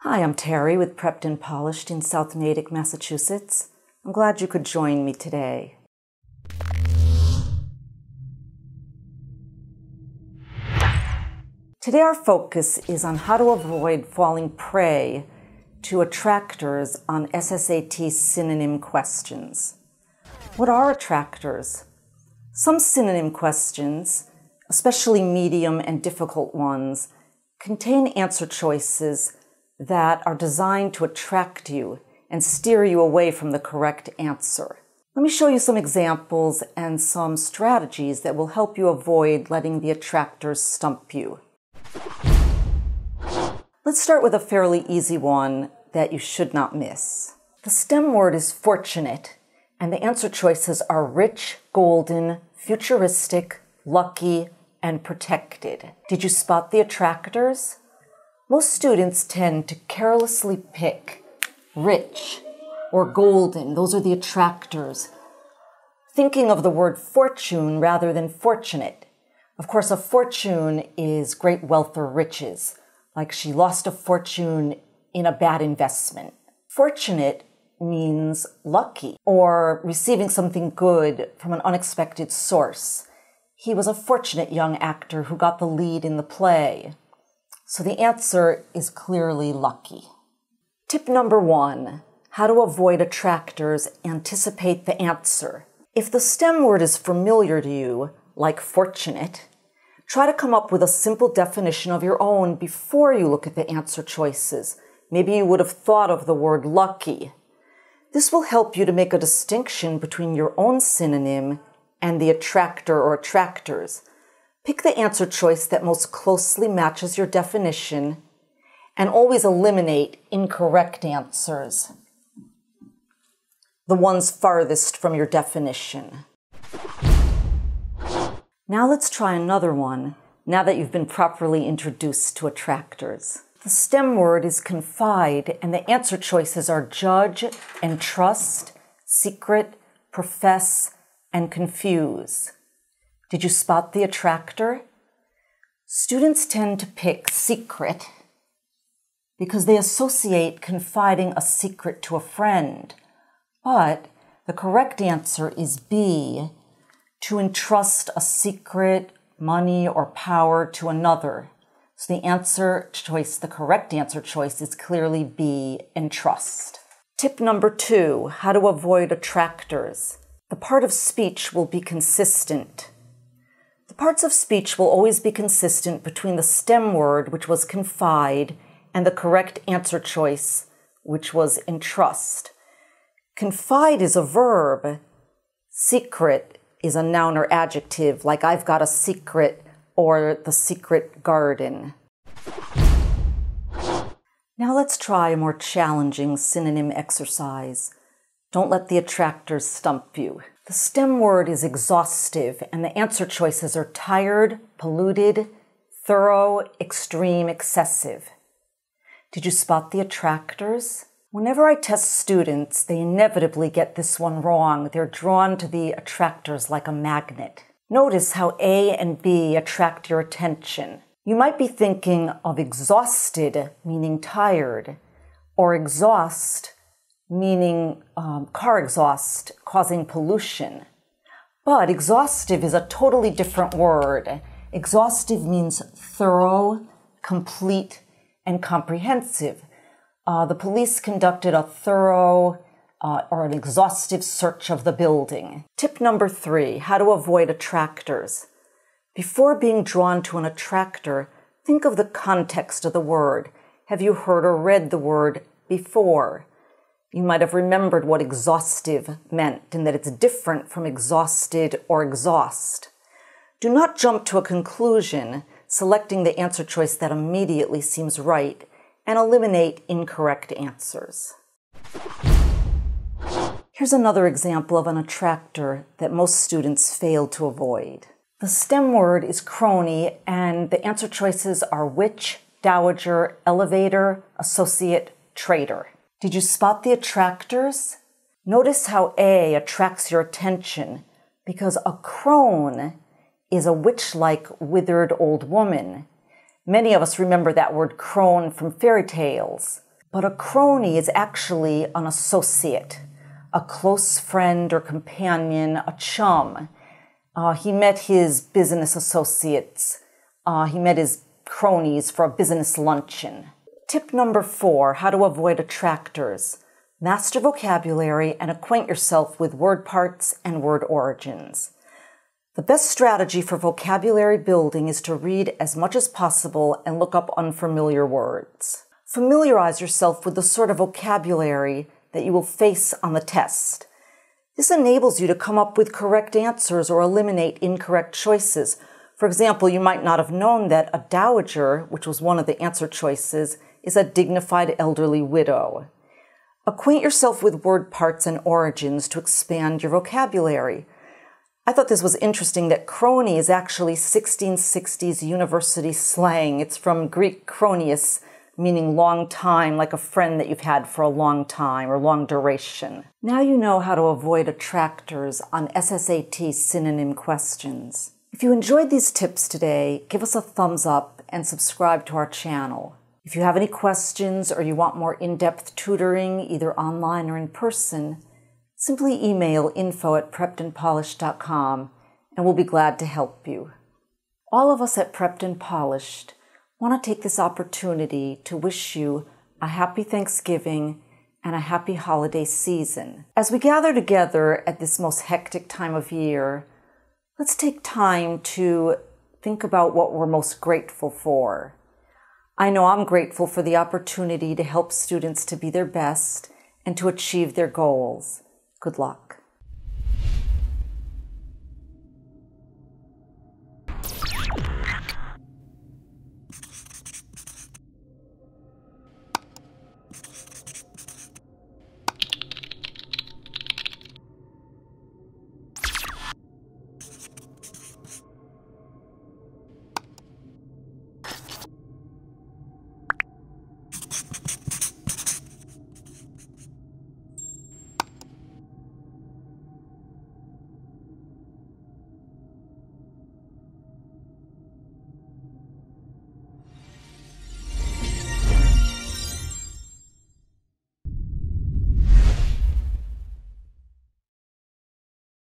Hi, I'm Terry with Prepped and Polished in South Natick, Massachusetts. I'm glad you could join me today. Today our focus is on how to avoid falling prey to attractors on SSAT synonym questions. What are attractors? Some synonym questions, especially medium and difficult ones, contain answer choices that are designed to attract you and steer you away from the correct answer. Let me show you some examples and some strategies that will help you avoid letting the attractors stump you. Let's start with a fairly easy one that you should not miss. The STEM word is fortunate, and the answer choices are rich, golden, futuristic, lucky, and protected. Did you spot the attractors? Most students tend to carelessly pick rich or golden. Those are the attractors, thinking of the word fortune rather than fortunate. Of course, a fortune is great wealth or riches, like she lost a fortune in a bad investment. Fortunate means lucky or receiving something good from an unexpected source. He was a fortunate young actor who got the lead in the play. So the answer is clearly lucky. Tip number 1, how to avoid attractors, anticipate the answer. If the STEM word is familiar to you, like fortunate, try to come up with a simple definition of your own before you look at the answer choices. Maybe you would have thought of the word lucky. This will help you to make a distinction between your own synonym and the attractor or attractors. Pick the answer choice that most closely matches your definition and always eliminate incorrect answers, the ones farthest from your definition. Now let's try another one, now that you've been properly introduced to attractors. The STEM word is confide, and the answer choices are judge, entrust, secret, profess, and confuse. Did you spot the attractor? Students tend to pick secret because they associate confiding a secret to a friend. But the correct answer is B, to entrust a secret, money, or power to another. So the correct answer choice is clearly B, entrust. Tip number 2, how to avoid attractors. The part of speech will be consistent. The parts of speech will always be consistent between the STEM word, which was confide, and the correct answer choice, which was entrust. Confide is a verb. Secret is a noun or adjective, like I've got a secret or the secret garden. Now let's try a more challenging synonym exercise. Don't let the attractors stump you. The STEM word is exhaustive, and the answer choices are tired, polluted, thorough, extreme, excessive. Did you spot the attractors? Whenever I test students, they inevitably get this one wrong. They're drawn to the attractors like a magnet. Notice how A and B attract your attention. You might be thinking of exhausted, meaning tired, or exhaust, meaning car exhaust, causing pollution. But exhaustive is a totally different word. Exhaustive means thorough, complete, and comprehensive. The police conducted a thorough or an exhaustive search of the building. Tip number 3, how to avoid attractors. Before being drawn to an attractor, think of the context of the word. Have you heard or read the word before? You might have remembered what exhaustive meant and that it's different from exhausted or exhaust. Do not jump to a conclusion, selecting the answer choice that immediately seems right, and eliminate incorrect answers. Here's another example of an attractor that most students fail to avoid. The STEM word is crony, and the answer choices are witch, dowager, elevator, associate, traitor. Did you spot the attractors? Notice how A attracts your attention because a crone is a witch-like withered old woman. Many of us remember that word crone from fairy tales. But a crony is actually an associate, a close friend or companion, a chum. He met his business associates. He met his cronies for a business luncheon. Tip number 4, how to avoid attractors. Master vocabulary and acquaint yourself with word parts and word origins. The best strategy for vocabulary building is to read as much as possible and look up unfamiliar words. Familiarize yourself with the sort of vocabulary that you will face on the test. This enables you to come up with correct answers or eliminate incorrect choices. For example, you might not have known that a dowager, which was one of the answer choices, is a dignified elderly widow. Acquaint yourself with word parts and origins to expand your vocabulary. I thought this was interesting that crony is actually 1660s university slang. It's from Greek kronios, meaning long time, like a friend that you've had for a long time or long duration. Now you know how to avoid attractors on SSAT synonym questions. If you enjoyed these tips today, give us a thumbs up and subscribe to our channel. If you have any questions or you want more in-depth tutoring, either online or in person, simply email info@preppedandpolished.com and we'll be glad to help you. All of us at Prepped and Polished want to take this opportunity to wish you a happy Thanksgiving and a happy holiday season. As we gather together at this most hectic time of year, let's take time to think about what we're most grateful for. I know I'm grateful for the opportunity to help students to be their best and to achieve their goals. Good luck.